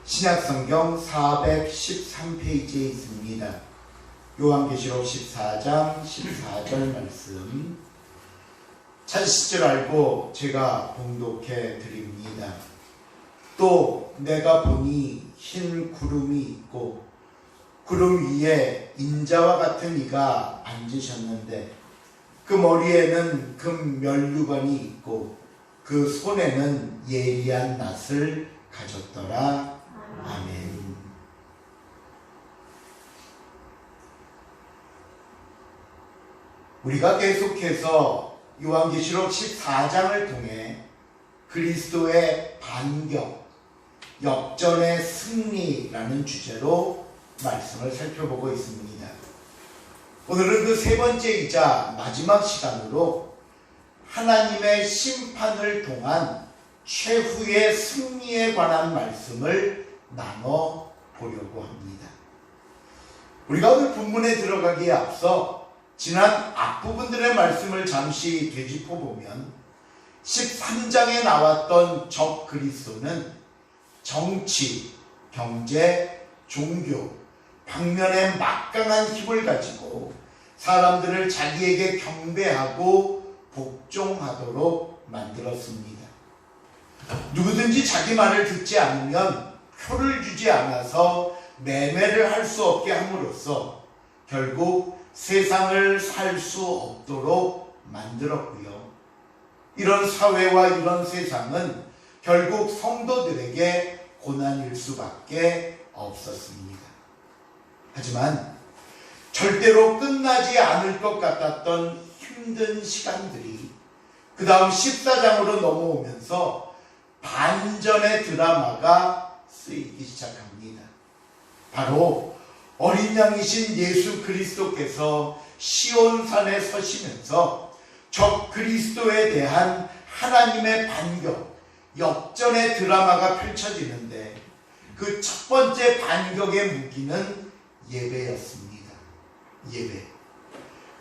신약성경 413페이지에 있습니다. 요한계시록 14장 14절 말씀 찾으실 줄 알고 제가 봉독해 드립니다. 또 내가 보니 흰 구름이 있고 구름 위에 인자와 같은 이가 앉으셨는데 그 머리에는 금 면류관이 있고 그 손에는 예리한 낫을 가졌더라. 아멘. 우리가 계속해서 요한계시록 14장을 통해 그리스도의 반격, 역전의 승리라는 주제로 말씀을 살펴보고 있습니다. 오늘은 그 세 번째이자 마지막 시간으로 하나님의 심판을 통한 최후의 승리에 관한 말씀을 나눠보려고 합니다. 우리가 오늘 본문에 들어가기에 앞서 지난 앞부분들의 말씀을 잠시 되짚어보면 13장에 나왔던 적 그리스도는 정치, 경제, 종교, 방면에 막강한 힘을 가지고 사람들을 자기에게 경배하고 복종하도록 만들었습니다. 누구든지 자기 말을 듣지 않으면 표를 주지 않아서 매매를 할 수 없게 함으로써 결국 세상을 살 수 없도록 만들었고요. 이런 사회와 이런 세상은 결국 성도들에게 고난일 수밖에 없었습니다. 하지만 절대로 끝나지 않을 것 같았던 힘든 시간들이 그 다음 14장으로 넘어오면서 반전의 드라마가 쓰이기 시작합니다. 바로 어린 양이신 예수 그리스도께서 시온산에 서시면서 적 그리스도에 대한 하나님의 반격, 역전의 드라마가 펼쳐지는데 그 첫 번째 반격의 무기는 예배였습니다. 예배.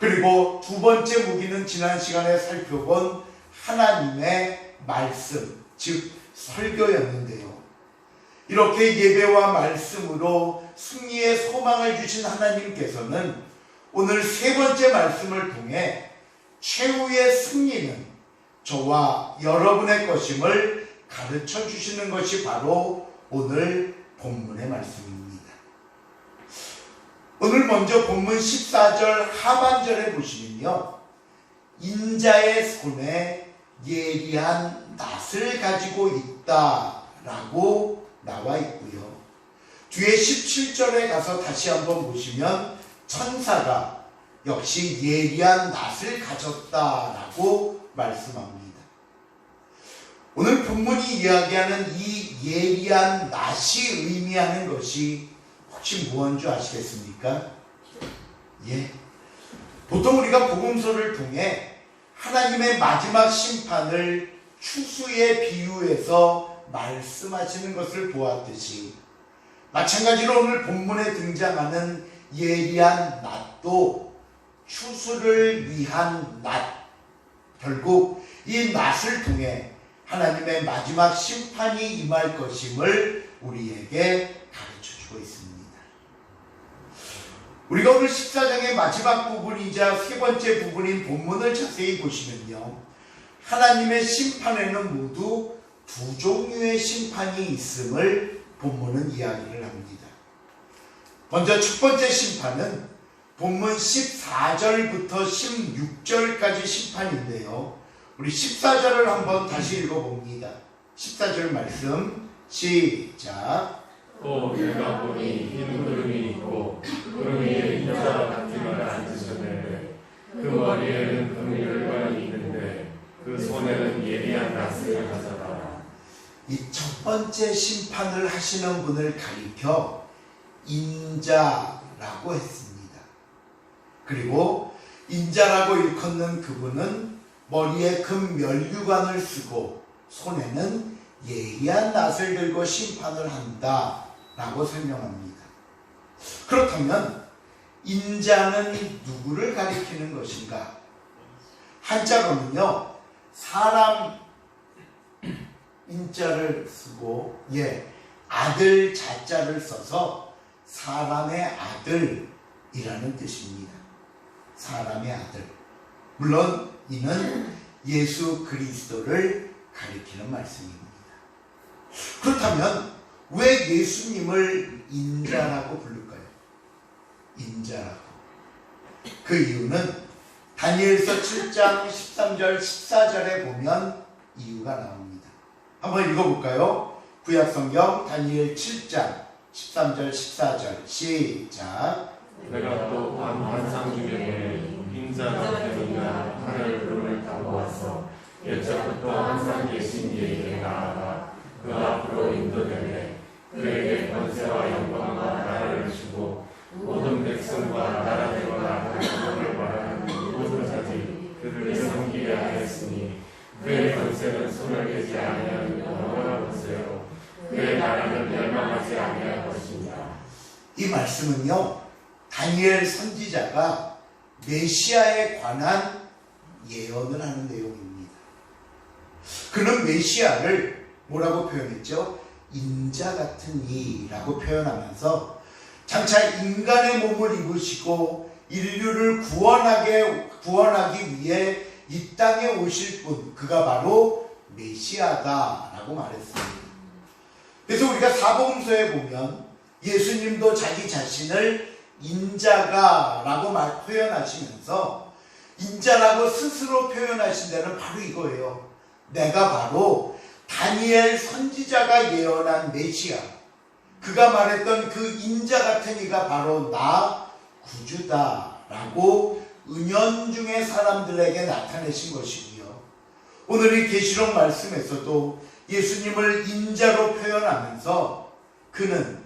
그리고 두 번째 무기는 지난 시간에 살펴본 하나님의 말씀, 즉 설교였는데요. 이렇게 예배와 말씀으로 승리의 소망을 주신 하나님께서는 오늘 세 번째 말씀을 통해 최후의 승리는 저와 여러분의 것임을 가르쳐 주시는 것이 바로 오늘 본문의 말씀입니다. 오늘 먼저 본문 14절 하반절에 보시면요, 인자의 손에 예리한 낫을 가지고 있다라고 나와 있고요. 뒤에 17절에 가서 다시 한번 보시면 천사가 역시 예리한 낫을 가졌다라고 말씀합니다. 오늘 본문이 이야기하는 이 예리한 낫이 의미하는 것이 혹시 무엇인 줄 아시겠습니까? 예. 보통 우리가 복음서를 통해 하나님의 마지막 심판을 추수에 비유해서 말씀하시는 것을 보았듯이 마찬가지로 오늘 본문에 등장하는 예리한 낫도 추수를 위한 낫, 결국 이 낫을 통해 하나님의 마지막 심판이 임할 것임을 우리에게 가르쳐주고 있습니다. 우리가 오늘 14장의 마지막 부분이자 세 번째 부분인 본문을 자세히 보시면요, 하나님의 심판에는 모두 두 종류의 심판이 있음을 본문은 이야기를 합니다. 먼저 첫 번째 심판은 본문 14절부터 16절까지 심판인데요. 우리 14절을 한번 다시 읽어봅니다. 14절 말씀 시작. 또 내가 보니 흰 구름이 있고 구름 위에 인자와 같은 이가 앉으셨는데 그 머리에는 금면류관이 있는데 그 손에는 예리한 낫을 가져다라. 이 첫 번째 심판을 하시는 분을 가리켜 인자라고 했습니다. 그리고 인자라고 일컫는 그분은 머리에 금 면류관을 쓰고 손에는 예리한 낫을 들고 심판을 한다라고 설명합니다. 그렇다면 인자는 누구를 가리키는 것인가? 한자로는요, 사람 인자를 쓰고 아들 자자를 써서 사람의 아들이라는 뜻입니다. 사람의 아들. 물론 이는 예수 그리스도를 가리키는 말씀입니다. 그렇다면 왜 예수님을 인자라고 부를까요? 인자라고. 그 이유는 다니엘서 7장 13절 14절에 보면 이유가 나옵니다. 한번 읽어볼까요? 구약성경 다니엘 7장 13절 14절 시작. 내가 또 환상 중에 인자가 되느냐 하늘 구름을 타고 와서 옛적부터 항상 계신 이에게 나아가 그 앞으로 인도되네. 그에게 권세와 영광과 나라를 주고 모든 백성과 나라 되거나 백성을 말하는 모든 자들이 그를 섬기게 하였으니 그의 권세는 손을 대지 아니하는 영원한 권세요 그의 나라는 멸망하지 아니할 것입니다. 이 말씀은요, 다니엘 선지자가 메시아에 관한 예언을 하는 내용입니다. 그는 메시아를 뭐라고 표현했죠? 인자 같은 이라고 표현하면서 장차 인간의 몸을 입으시고 인류를 구원하기 위해 이 땅에 오실 분, 그가 바로 메시아다라고 말했습니다. 그래서 우리가 사복음서에 보면 예수님도 자기 자신을 인자가라고 표현하시면서 인자라고 스스로 표현하신 데는 바로 이거예요. 내가 바로 다니엘 선지자가 예언한 메시아, 그가 말했던 그 인자 같은 이가 바로 나 구주다라고 은연중에 사람들에게 나타내신 것이고요. 오늘 이 계시록 말씀에서도 예수님을 인자로 표현하면서 그는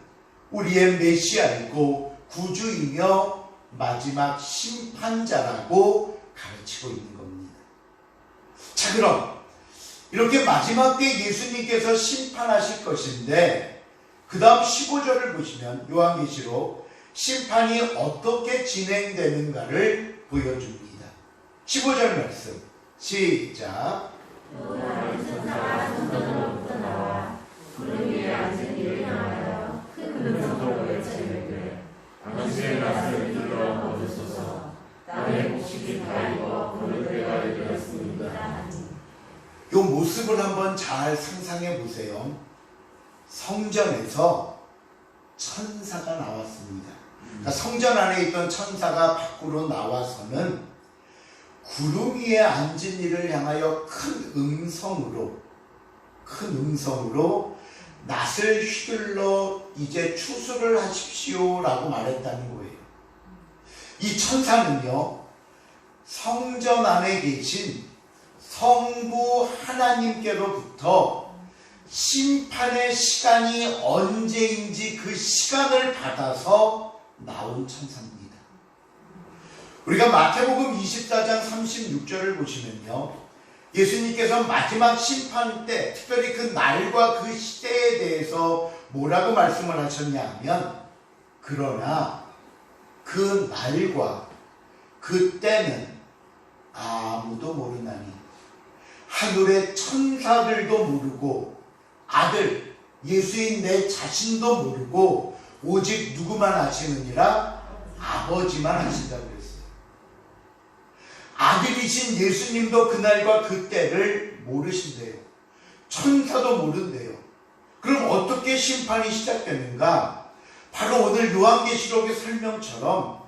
우리의 메시아이고 구주이며 마지막 심판자라고 가르치고 있는 겁니다. 자, 그럼 이렇게 마지막 때 예수님께서 심판하실 것인데 그 다음 15절을 보시면 요한계시록 심판이 어떻게 진행되는가를 보여줍니다. 15절 말씀 시작. 천사가 성전으로부터 나와 구름 위에 앉은 이를 향하여 큰 소리로 외치는데 당신의 낯을 들어 거두소서. 땅의 곡식이 다 익어 거둘 때가 이르렀습니다. 이 모습을 한번 잘 상상해 보세요. 성전에서 천사가 나왔습니다. 그러니까 성전 안에 있던 천사가 밖으로 나와서는 구름 위에 앉은 이를 향하여 큰 음성으로 낫을 휘둘러 이제 추수를 하십시오 라고 말했다는 거예요. 이 천사는요, 성전 안에 계신 성부 하나님께로부터 심판의 시간이 언제인지 그 시간을 받아서 나온 천사입니다. 우리가 마태복음 24장 36절을 보시면요, 예수님께서 마지막 심판 때 특별히 그 날과 그 시대에 대해서 뭐라고 말씀을 하셨냐 하면, 그러나 그 날과 그 때는 아무도 모르나니 하늘의 천사들도 모르고 아들 예수인 내 자신도 모르고 오직 누구만 아시느니라? 아버지만 아신다고 그랬어요. 아들이신 예수님도 그날과 그 때를 모르신대요. 천사도 모른대요. 그럼 어떻게 심판이 시작되는가? 바로 오늘 요한계시록의 설명처럼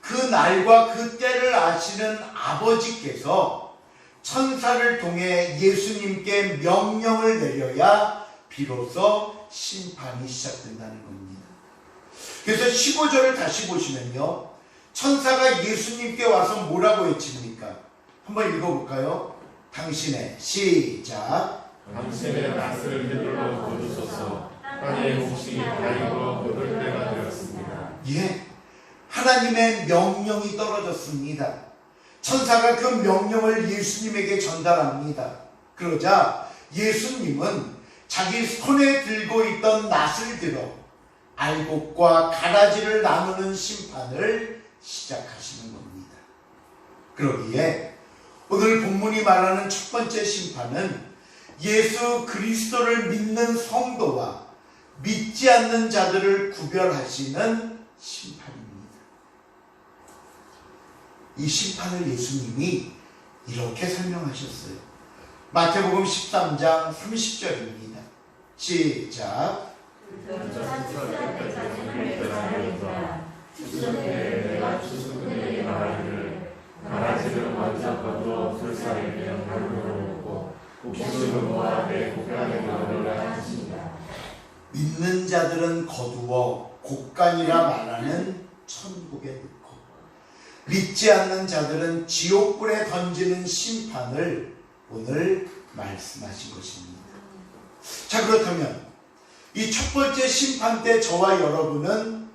그 날과 그 때를 아시는 아버지께서 천사를 통해 예수님께 명령을 내려야 비로소 심판이 시작된다는 겁니다. 그래서 15절을 다시 보시면요, 천사가 예수님께 와서 뭐라고 외칩니까? 한번 읽어볼까요? 당신의 시작. 당신의 낯을 휘둘러 거두소서. 땅의 곡식이 다 익어 거둘 때가 되었습니다. 예, 하나님의 명령이 떨어졌습니다. 천사가 그 명령을 예수님에게 전달합니다. 그러자 예수님은 자기 손에 들고 있던 낫을 들어 알곡과 가라지를 나누는 심판을 시작하시는 겁니다. 그러기에 오늘 본문이 말하는 첫 번째 심판은 예수 그리스도를 믿는 성도와 믿지 않는 자들을 구별하시는 심판입니다. 이 심판을 예수님이 이렇게 설명하셨어요. 마태복음 13장 30절입니다. 시작. 내가 추수꾼에게 말하기를 강아지를 먼저 거두어 불사르며 물을 먹고 옥수수를 모아 내 곡간에 넣으라 하시니라. 믿는 자들은 거두어 곡간이라 말하는 천국에 넣고 믿지 않는 자들은 지옥불에 던지는 심판을 오늘 말씀하신 것입니다. 자, 그렇다면 이 첫 번째 심판 때 저와 여러분은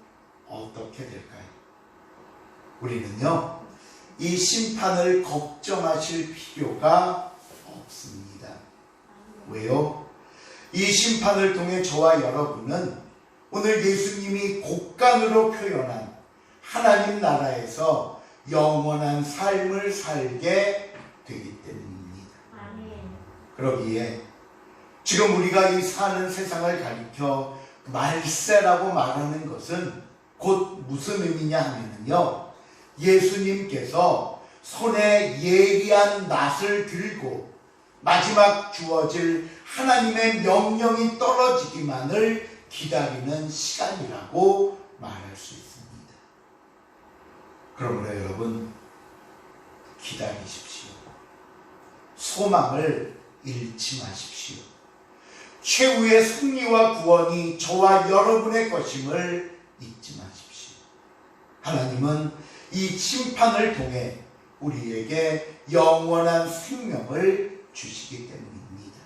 어떻게 될까요? 우리는요, 이 심판을 걱정하실 필요가 없습니다. 왜요? 이 심판을 통해 저와 여러분은 오늘 예수님이 곡간으로 표현한 하나님 나라에서 영원한 삶을 살게 되기 때문입니다. 그러기에 지금 우리가 이 사는 세상을 가리켜 말세라고 말하는 것은 곧 무슨 의미냐 하면요, 예수님께서 손에 예리한 낫을 들고 마지막 주어질 하나님의 명령이 떨어지기만을 기다리는 시간이라고 말할 수 있습니다. 그러므로 여러분, 기다리십시오. 소망을 잃지 마십시오. 최후의 승리와 구원이 저와 여러분의 것임을 잊지 마십시오. 하나님은 이 심판을 통해 우리에게 영원한 생명을 주시기 때문입니다.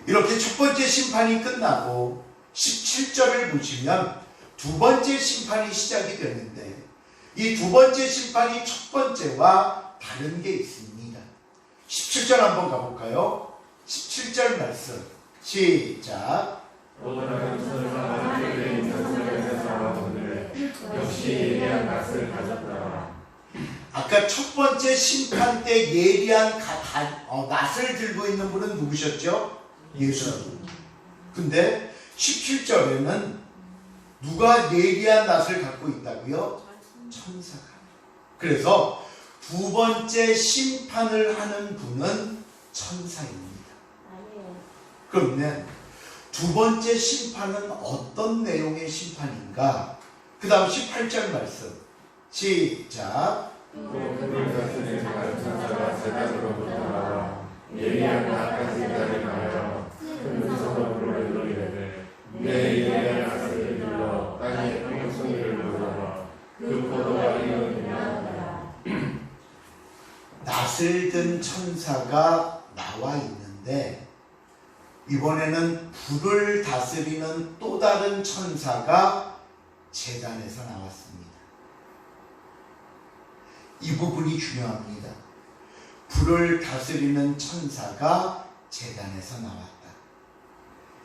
이렇게 첫 번째 심판이 끝나고 17절을 보시면 두 번째 심판이 시작이 되는데, 이 두 번째 심판이 첫 번째와 다른 게 있습니다. 17절 한번 가볼까요? 17절 말씀 시작. 역시 예리한 낫을 가졌다. 아까 첫 번째 심판 때 예리한 낫을 들고 있는 분은 누구셨죠? 예수님. 근데 17절에는 누가 예리한 낫을 갖고 있다고요? 천사가. 그래서 두 번째 심판을 하는 분은 천사입니다. 그러면 두 번째 심판은 어떤 내용의 심판인가? 그 다음 18절 말씀 시작. 그를 다스리는 천사가 제단으로부터 나와 예리한 낫까지 가려 큰 소동으로 이르되 내 예리한 낫을 들러 땅의 평송이를 물어봐 그 포도가 익었느냐. 낫을 든 천사가 나와 있는데, 이번에는 불을 다스리는 또 다른 천사가 제단에서 나왔습니다. 이 부분이 중요합니다. 불을 다스리는 천사가 제단에서 나왔다.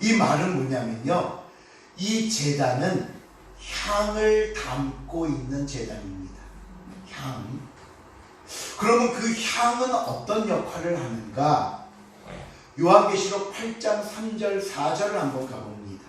이 말은 뭐냐면요, 이 제단은 향을 담고 있는 제단입니다. 향. 그러면 그 향은 어떤 역할을 하는가? 요한계시록 8장 3절 4절을 한번 가봅니다.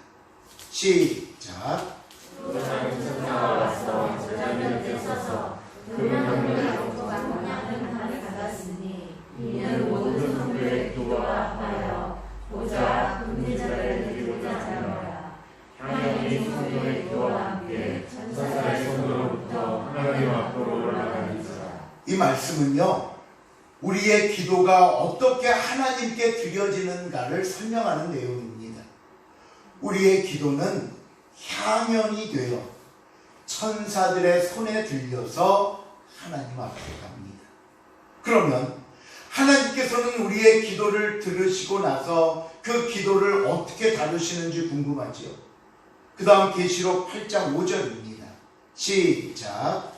시작. 천사가 와서 제단 옆에 서서 금을 놓고 향을 받았으니 이는 모든 성도의 기도와 하여 보자 금리자를 드리고자 하노라. 향이 성도의 기도와 함께 천사의 손으로부터 하나님 앞으로 올라가니라. 이 말씀은요, 우리의 기도가 어떻게 하나님께 드려지는가를 설명하는 내용입니다. 우리의 기도는 향연이 되어 천사들의 손에 들려서 하나님 앞에 갑니다. 그러면 하나님께서는 우리의 기도를 들으시고 나서 그 기도를 어떻게 다루시는지 궁금하지요? 그 다음 계시록 8장 5절입니다. 시작.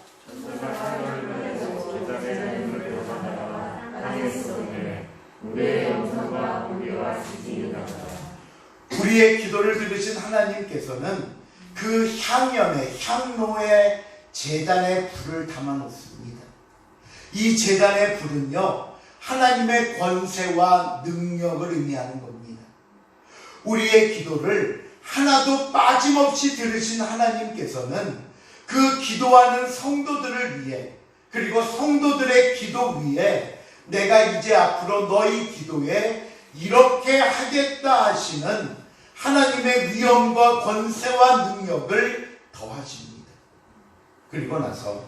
우리의 기도를 들으신 하나님께서는 그 향연의 향로의 제단에 불을 담아 놓습니다. 이 제단의 불은요, 하나님의 권세와 능력을 의미하는 겁니다. 우리의 기도를 하나도 빠짐없이 들으신 하나님께서는 그 기도하는 성도들을 위해, 그리고 성도들의 기도 위에 내가 이제 앞으로 너희 기도에 이렇게 하겠다 하시는 하나님의 위엄과 권세와 능력을 더하십니다. 그리고 나서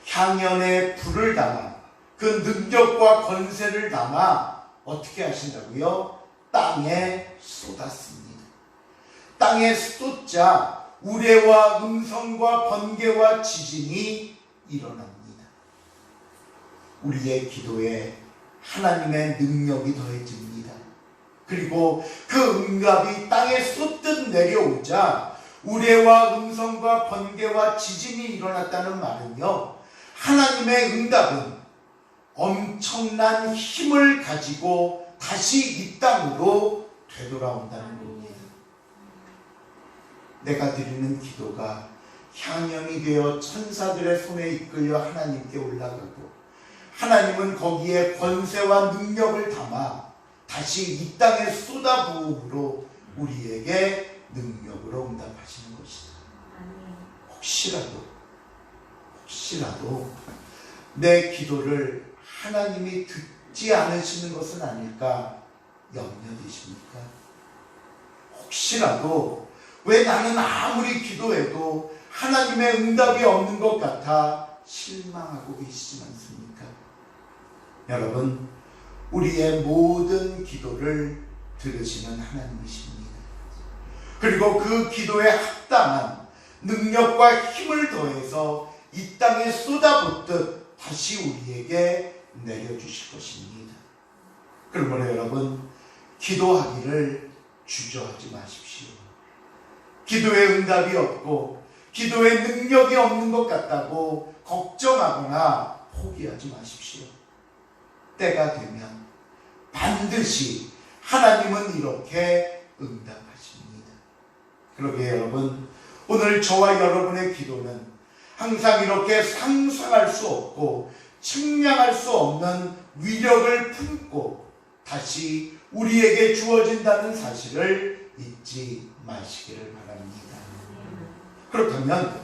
향연에 불을 담아 그 능력과 권세를 담아 어떻게 하신다고요? 땅에 쏟았습니다. 땅에 쏟자 우레와 음성과 번개와 지진이 일어납니다. 우리의 기도에 하나님의 능력이 더해집니다. 그리고 그 응답이 땅에 쏟듯 내려오자 우레와 음성과 번개와 지진이 일어났다는 말은요, 하나님의 응답은 엄청난 힘을 가지고 다시 이 땅으로 되돌아온다는 겁니다. 내가 드리는 기도가 향연이 되어 천사들의 손에 이끌려 하나님께 올라가고, 하나님은 거기에 권세와 능력을 담아 다시 이 땅에 쏟아부음으로 우리에게 능력으로 응답하시는 것이다. 혹시라도 내 기도를 하나님이 듣지 않으시는 것은 아닐까 염려되십니까? 혹시라도 왜 나는 아무리 기도해도 하나님의 응답이 없는 것 같아 실망하고 계시지 않습니까? 여러분, 우리의 모든 기도를 들으시는 하나님이십니다. 그리고 그 기도에 합당한 능력과 힘을 더해서 이 땅에 쏟아붓듯 다시 우리에게 내려주실 것입니다. 그러므로 여러분, 기도하기를 주저하지 마십시오. 기도에 응답이 없고 기도에 능력이 없는 것 같다고 걱정하거나 포기하지 마십시오. 때가 되면 반드시 하나님은 이렇게 응답하십니다. 그러게 여러분, 오늘 저와 여러분의 기도는 항상 이렇게 상상할 수 없고 측량할 수 없는 위력을 품고 다시 우리에게 주어진다는 사실을 잊지 마시기를 바랍니다. 그렇다면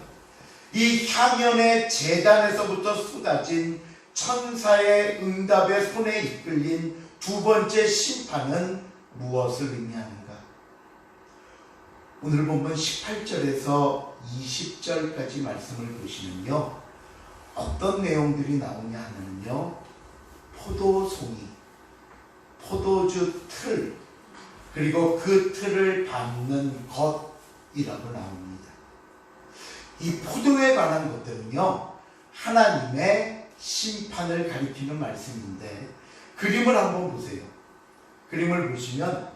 이 향연의 제단에서부터 쏟아진 천사의 응답의 손에 이끌린 두 번째 심판은 무엇을 의미하는가? 오늘 본문 18절에서 20절까지 말씀을 보시면요, 어떤 내용들이 나오냐 하면요, 포도송이, 포도주 틀, 그리고 그 틀을 밟는 것이라고 나옵니다. 이 포도에 관한 것들은요, 하나님의 심판을 가리키는 말씀인데, 그림을 한번 보세요. 그림을 보시면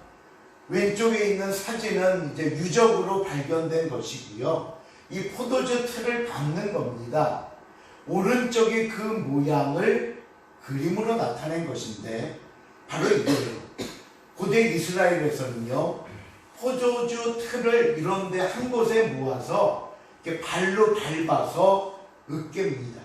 왼쪽에 있는 사진은 이제 유적으로 발견된 것이고요, 이 포도주 틀을 밟는 겁니다. 오른쪽이 그 모양을 그림으로 나타낸 것인데 바로 이거예요. 고대 이스라엘에서는요, 포도주 틀을 이런데 한 곳에 모아서 이렇게 발로 밟아서 으깹니다.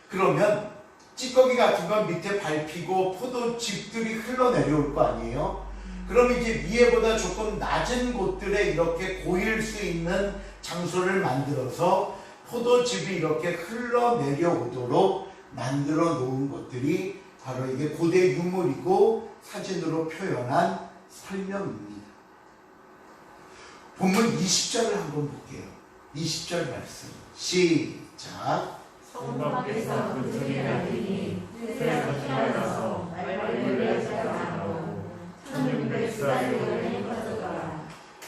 그러면 찌꺼기 같은 건 밑에 밟히고 포도즙들이 흘러내려올 거 아니에요? 그럼 이제 위에보다 조금 낮은 곳들에 이렇게 고일 수 있는 장소를 만들어서 포도즙이 이렇게 흘러내려오도록 만들어 놓은 것들이 바로 이게 고대 유물이고 사진으로 표현한 설명입니다. 본문 20절을 한번 볼게요. 20절 말씀 시작. 성밖에서 그 틀이 나더니 틀에서 피가 나서 말벌레를 잡아나고 1600쌀이 퍼져가라.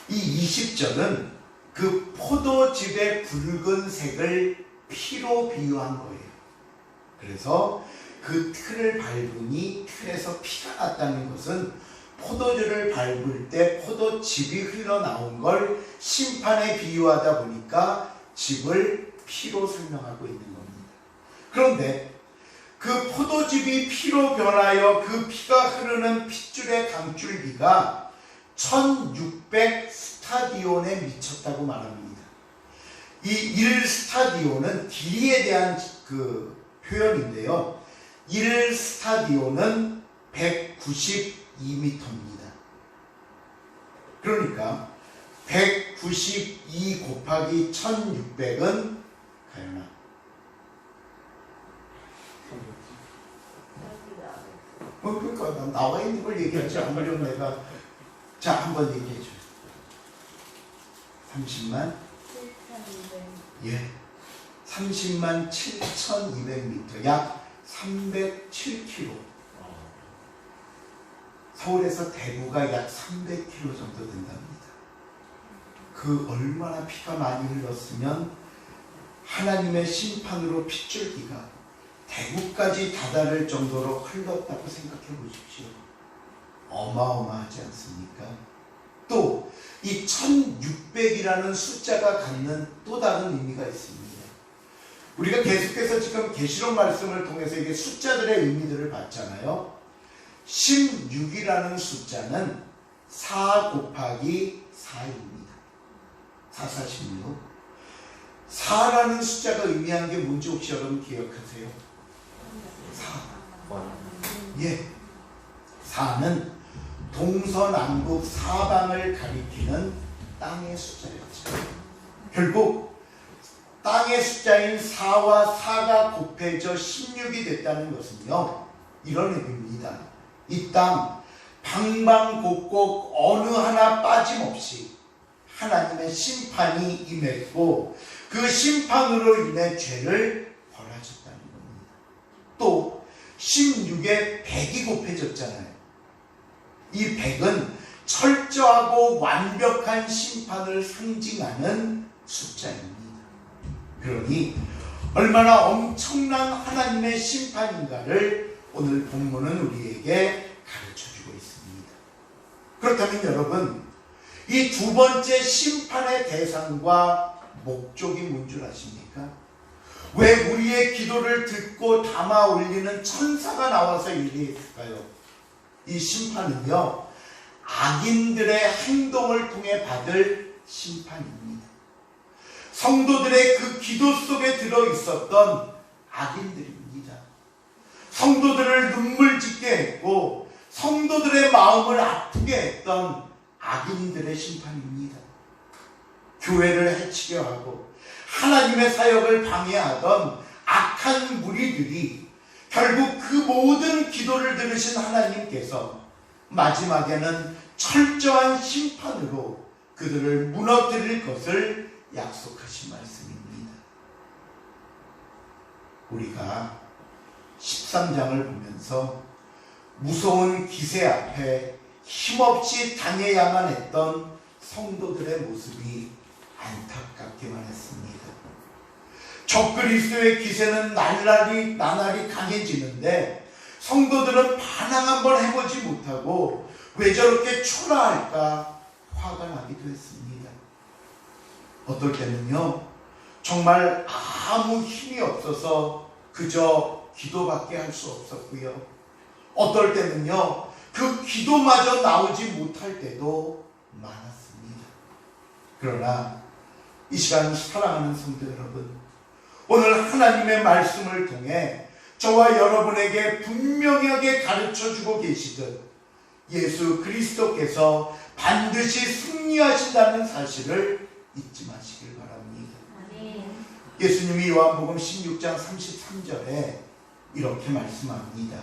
이 20절은 그 포도즙의 붉은색을 피로 비유한 거예요. 그래서 그 틀을 밟으니 틀에서 피가 났다는 것은 포도주를 밟을 때 포도즙이 흘러나온 걸 심판에 비유하다 보니까 즙을 피로 설명하고 있는 겁니다. 그런데 그 포도즙이 피로 변하여 그 피가 흐르는 핏줄의 강줄기가 1600 스타디온에 미쳤다고 말합니다. 이 1스타디온은 길이에 대한 그 표현인데요. 1스타디온은 192m입니다. 그러니까 192 곱하기 1600은 가연아 그러니까 나와 있는 걸 얘기하지 않으려면 내가 자 한번 얘기해 줘. 30만 30만 7,200m 약 307km. 서울에서 대구가 약 300km 정도 된답니다. 그 얼마나 피가 많이 흘렀으면 하나님의 심판으로 핏줄기가 대구까지 다다를 정도로 흘렀다고 생각해 보십시오. 어마어마하지 않습니까? 또 이 1600이라는 숫자가 갖는 또 다른 의미가 있습니다. 우리가 계속해서 지금 계시록 말씀을 통해서 이게 숫자들의 의미들을 봤잖아요. 16이라는 숫자는 4 곱하기 4입니다. 4, 4, 16. 4라는 숫자가 의미하는 게 뭔지 혹시 여러분 기억하세요? 4. 예. 4는 동서남북 사방을 가리키는 땅의 숫자였죠. 결국 땅의 숫자인 4와 4가 곱해져 16이 됐다는 것은요. 이런 의미입니다. 이 땅 방방곡곡 어느 하나 빠짐없이 하나님의 심판이 임했고 그 심판으로 인해 죄를 벌하셨다는 겁니다. 또 16에 100이 곱해졌잖아요. 이 100은 철저하고 완벽한 심판을 상징하는 숫자입니다. 그러니 얼마나 엄청난 하나님의 심판인가를 오늘 본문은 우리에게 가르쳐주고 있습니다. 그렇다면 여러분, 이 두 번째 심판의 대상과 목적이 뭔 줄 아십니까? 왜 우리의 기도를 듣고 담아 올리는 천사가 나와서 얘기했을까요? 이 심판은요, 악인들의 행동을 통해 받을 심판입니다. 성도들의 그 기도 속에 들어있었던 악인들입니다. 성도들을 눈물 짓게 했고 성도들의 마음을 아프게 했던 악인들의 심판입니다. 교회를 해치게 하고 하나님의 사역을 방해하던 악한 무리들이 결국 그 모든 기도를 들으신 하나님께서 마지막에는 철저한 심판으로 그들을 무너뜨릴 것을 약속하신 말씀입니다. 우리가 13장을 보면서 무서운 기세 앞에 힘없이 당해야만 했던 성도들의 모습이 안타깝기만 했습니다. 적그리스도의 기세는 나날이 강해지는데 성도들은 반항 한번 해보지 못하고 왜 저렇게 초라할까 화가 나기도 했습니다. 어떨 때는요, 정말 아무 힘이 없어서 그저 기도밖에 할 수 없었고요. 어떨 때는요, 그 기도마저 나오지 못할 때도 많았습니다. 그러나 이 시간 사랑하는 성도 여러분, 오늘 하나님의 말씀을 통해 저와 여러분에게 분명하게 가르쳐주고 계시듯 예수 그리스도께서 반드시 승리하신다는 사실을 잊지 마시길 바랍니다. 예수님이 요한복음 16장 33절에 이렇게 말씀합니다.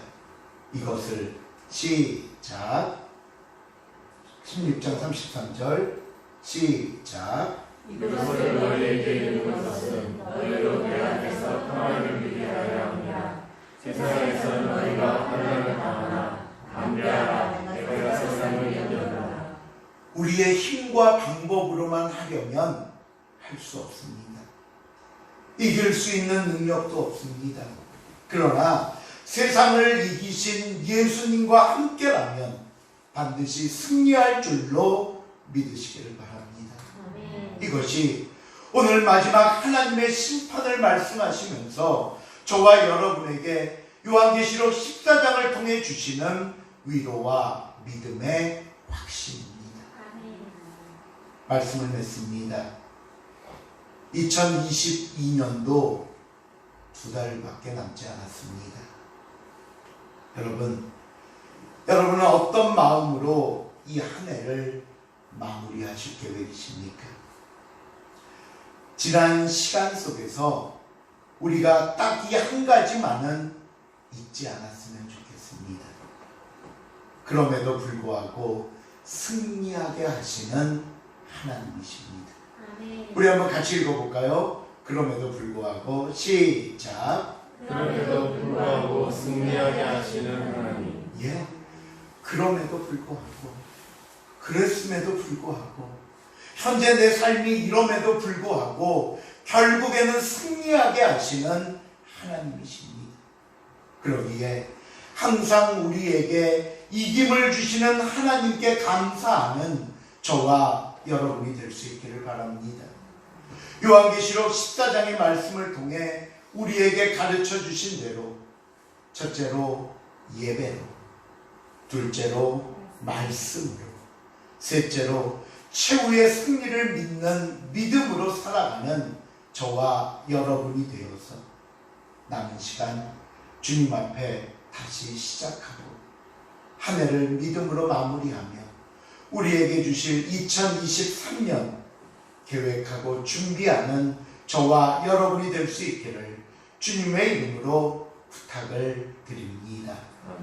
이것을 시작. 16장 33절 시작. 이것을 너희에게 이르는 것은 너희로 내 안에서 평안을 누리게 하려 함이라. 세상에서 너희가 환난을 당하나 담대하라. 내가 세상을 이겼노라. 우리의 힘과 방법으로만 하려면 할 수 없습니다. 이길 수 있는 능력도 없습니다. 그러나 세상을 이기신 예수님과 함께라면 반드시 승리할 줄로 믿으시기를 바랍니다. 이것이 오늘 마지막 하나님의 심판을 말씀하시면서 저와 여러분에게 요한계시록 14장을 통해 주시는 위로와 믿음의 확신입니다. 말씀을 맺습니다. 2022년도 2달밖에 남지 않았습니다. 여러분은 어떤 마음으로 이 한 해를 마무리하실 계획이십니까? 지난 시간 속에서 우리가 딱 이 한 가지만은 잊지 않았으면 좋겠습니다. 그럼에도 불구하고 승리하게 하시는 하나님이십니다. 우리 한번 같이 읽어볼까요? 그럼에도 불구하고 시작. 그럼에도 불구하고 승리하게 하시는 하나님. 예, 그럼에도 불구하고, 그랬음에도 불구하고, 현재 내 삶이 이럼에도 불구하고 결국에는 승리하게 하시는 하나님이십니다. 그러기에 항상 우리에게 이김을 주시는 하나님께 감사하는 저와 여러분이 될 수 있기를 바랍니다. 요한계시록 14장의 말씀을 통해 우리에게 가르쳐 주신 대로 첫째로 예배로, 둘째로 말씀으로, 셋째로 최후의 승리를 믿는 믿음으로 살아가는 저와 여러분이 되어서 남은 시간 주님 앞에 다시 시작하고 한 해를 믿음으로 마무리하며 우리에게 주실 2023년 계획하고 준비하는 저와 여러분이 될 수 있기를 주님의 이름으로 부탁을 드립니다.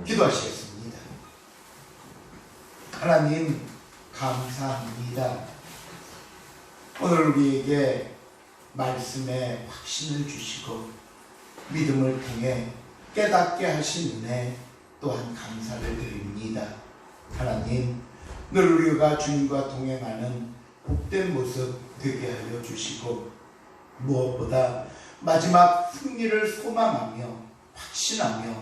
기도하시겠습니다. 하나님 감사합니다. 오늘 우리에게 말씀에 확신을 주시고 믿음을 통해 깨닫게 하신 은혜 또한 감사를 드립니다. 하나님, 늘 우리가 주님과 동행하는 복된 모습 되게 하여 주시고 무엇보다 마지막 승리를 소망하며 확신하며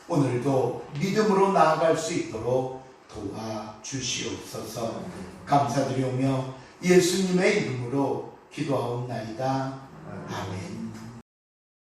오늘도 믿음으로 나아갈 수 있도록 도와주시옵소서. 감사드리오며 예수님의 이름으로 기도하옵나이다. 아멘.